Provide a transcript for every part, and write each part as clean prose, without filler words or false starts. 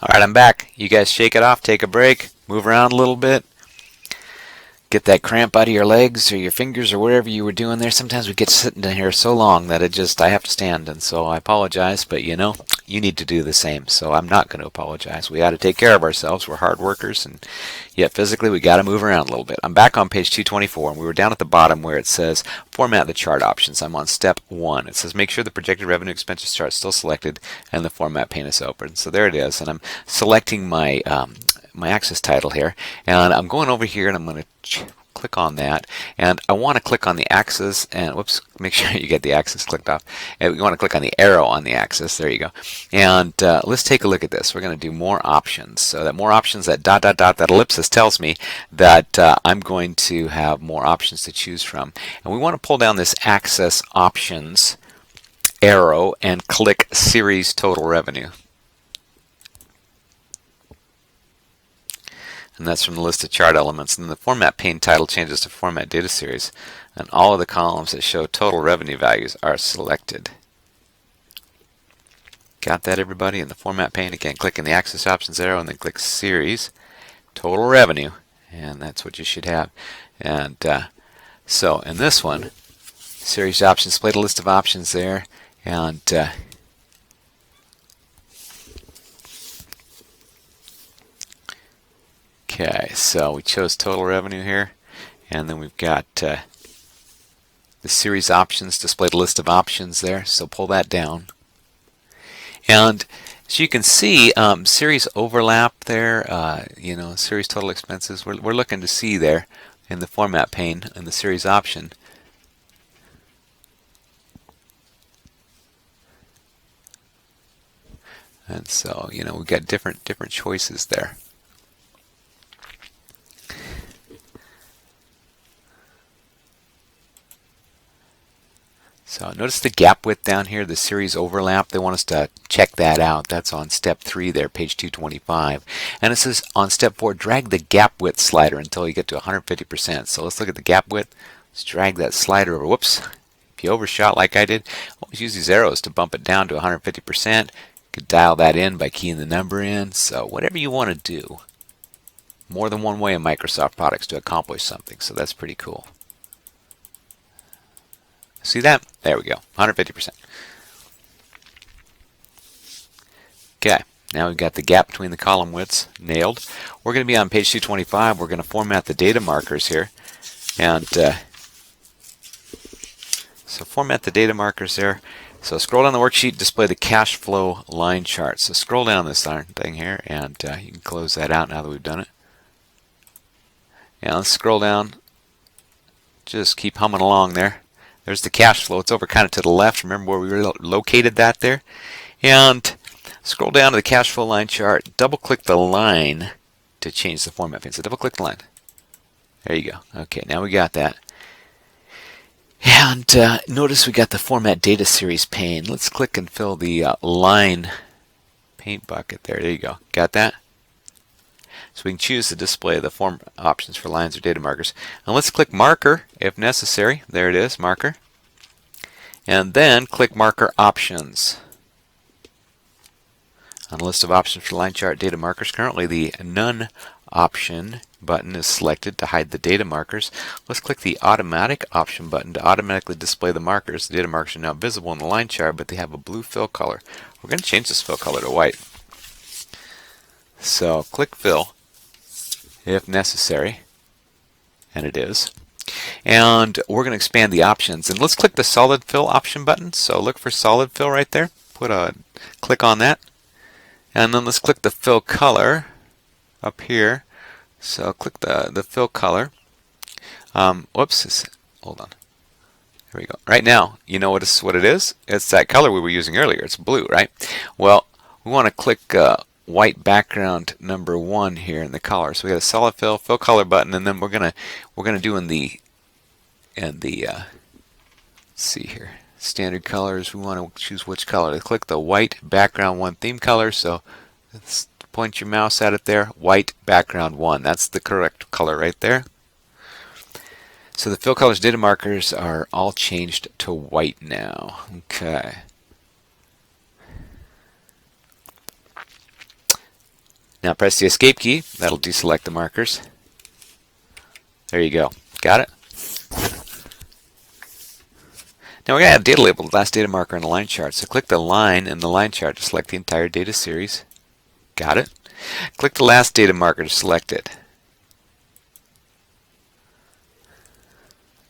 Alright, I'm back. You guys shake it off, take a break, move around a little bit, get that cramp out of your legs or your fingers or wherever you were doing there. Sometimes we get sitting in here so long that I have to stand, and so I apologize, but you know, you need to do the same, so I'm not going to apologize. We got to take care of ourselves. We're hard workers, and yet physically we got to move around a little bit. I'm back on page 224, and we were down at the bottom where it says format the chart options. I'm on step 1. It says make sure the projected revenue expenses chart is still selected and the format pane is open. So there it is, and I'm selecting my my axis title here, and I'm going over here and I'm going to click on that, and I want to click on the axis, and whoops, make sure you get the axis clicked off, and you want to click on the arrow on the axis. There you go. And let's take a look at this. We're going to do more options. So that more options, that dot dot dot, that ellipsis tells me that I'm going to have more options to choose from, and we want to pull down this axis options arrow and click series total revenue. And that's from the list of chart elements. And then the format pane title changes to format data series, and all of the columns that show total revenue values are selected. Got that, everybody? In the format pane, again, click in the axis options arrow and then click series total revenue, and that's what you should have. And so in this one, series options, displayed a list of options there, and okay, so we chose total revenue here, and then we've got the series options, displayed a list of options there, so pull that down. And as you can see, series overlap there, you know, series total expenses, we're looking to see there in the format pane in the series option. And so, you know, we've got different choices there. So notice the gap width down here, the series overlap. They want us to check that out. That's on step 3 there, page 225. And it says on step 4, drag the gap width slider until you get to 150%. So let's look at the gap width. Let's drag that slider over. Whoops. If you overshot like I did, always use these arrows to bump it down to 150%. You could dial that in by keying the number in. So whatever you want to do. More than one way in Microsoft products to accomplish something. So that's pretty cool. See that? There we go, 150%. Okay, now we've got the gap between the column widths nailed. We're going to be on page 225. We're going to format the data markers here. And so format the data markers there. So scroll down the worksheet, display the cash flow line chart. So scroll down this thing here, and you can close that out now that we've done it. And let's scroll down. Just keep humming along there. There's the cash flow. It's over kind of to the left. Remember where we located that there? And scroll down to the cash flow line chart. Double click the line to change the format pane. So double click the line. There you go. Okay, now we got that. And notice we got the format data series pane. Let's click and fill the line paint bucket there. There you go. Got that? So we can choose to display the form options for lines or data markers. And let's click marker if necessary. There it is, marker. And then click marker options. On the list of options for line chart data markers, currently the none option button is selected to hide the data markers. Let's click the automatic option button to automatically display the markers. The data markers are now visible in the line chart, but they have a blue fill color. We're going to change this fill color to white. So click fill if necessary, and it is. And we're going to expand the options, and let's click the solid fill option button. So look for solid fill right there. Put a click on that, and then let's click the fill color up here. So click the fill color. Whoops, hold on. There we go. Right now, you know what it is? It's that color we were using earlier. It's blue, right? Well, we want to click white background number 1 here in the color. So we got a solid fill color button, and then we're gonna do in the let's see here, standard colors. We want to choose which color. Click the white background 1 theme color. So let's point your mouse at it there. White background 1. That's the correct color right there. So the fill colors data markers are all changed to white now. Okay. Now press the escape key. That'll deselect the markers. There you go. Got it? Now we're going to add data label, the last data marker on the line chart. So click the line in the line chart to select the entire data series. Got it? Click the last data marker to select it.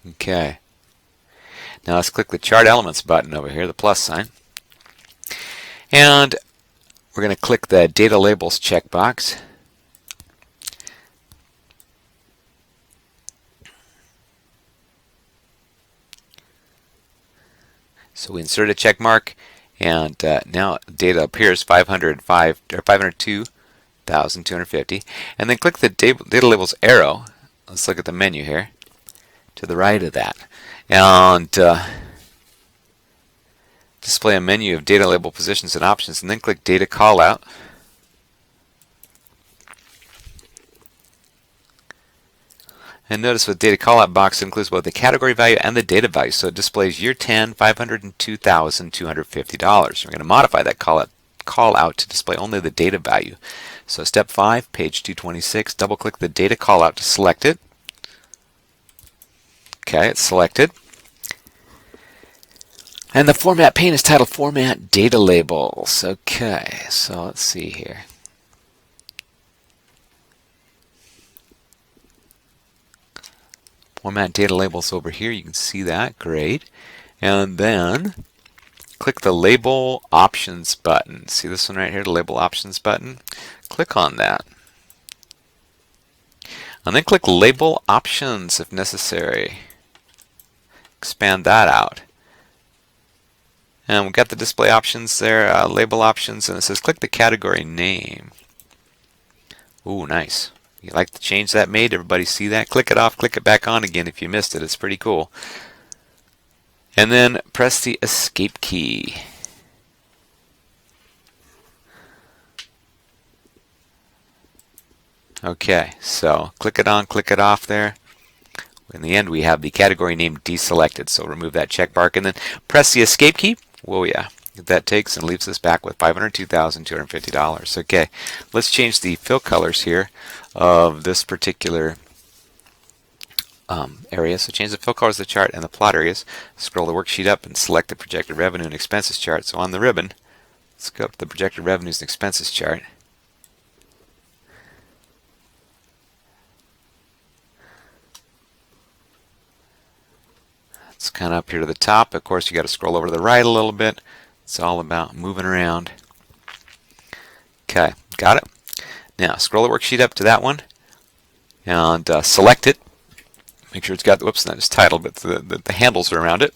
Okay. Now let's click the chart elements button over here, the plus sign. And we're going to click the data labels checkbox. So we insert a check mark, and now data appears 502,250. And then click the data labels arrow. Let's look at the menu here to the right of that, and display a menu of data label positions and options, and then click data callout. And notice with data callout box, it includes both the category value and the data value. So it displays year 10, $502,250. We're going to modify that callout to display only the data value. So step 5, page 226, double click the data callout to select it. Okay, it's selected. And the format pane is titled Format Data Labels. Okay, so let's see here. Format data labels over here. You can see that. Great. And then click the label options button. See this one right here, the label options button? Click on that. And then click label options if necessary. Expand that out. And we've got the display options there, label options, and it says click the category name. Ooh, nice. You like the change that made? Everybody see that? Click it off, click it back on again if you missed it. It's pretty cool. And then press the escape key. Okay, so click it on, click it off there. In the end, we have the category name deselected, so remove that check mark and then press the escape key. Whoa, yeah. That takes and leaves us back with $502,250. Okay, let's change the fill colors here of this particular area. So change the fill colors of the chart and the plot areas. Scroll the worksheet up and select the projected revenue and expenses chart. So on the ribbon, let's go up to the projected revenues and expenses chart. It's kind of up here to the top. Of course, you got to scroll over to the right a little bit. It's all about moving around. Okay, got it. Now scroll the worksheet up to that one and select it. Make sure it's got the, whoops, not just title, but the handles are around it.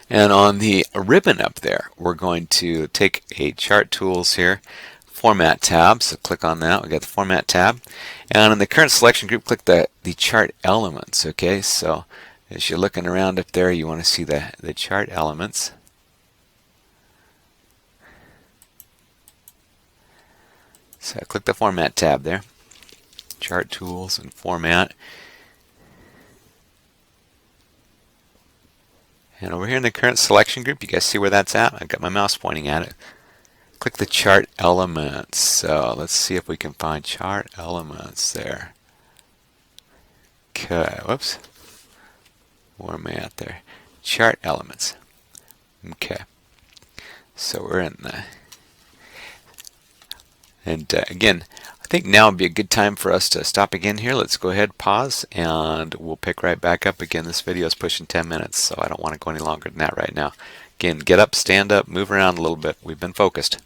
And on the ribbon up there, we're going to take a chart tools here, format tab. So click on that. We got the format tab. And in the current selection group, click the chart elements. Okay, so as you're looking around up there, you want to see the chart elements. So click the Format tab there, Chart Tools and Format. And over here in the current selection group, you guys see where that's at? I've got my mouse pointing at it. Click the Chart Elements. So let's see if we can find Chart Elements there. Okay, whoops. Where am I at there? Chart Elements. Okay. So we're in the... And again, I think now would be a good time for us to stop again here. Let's go ahead, pause, and we'll pick right back up again. This video is pushing 10 minutes, so I don't want to go any longer than that right now. Again, get up, stand up, move around a little bit. We've been focused.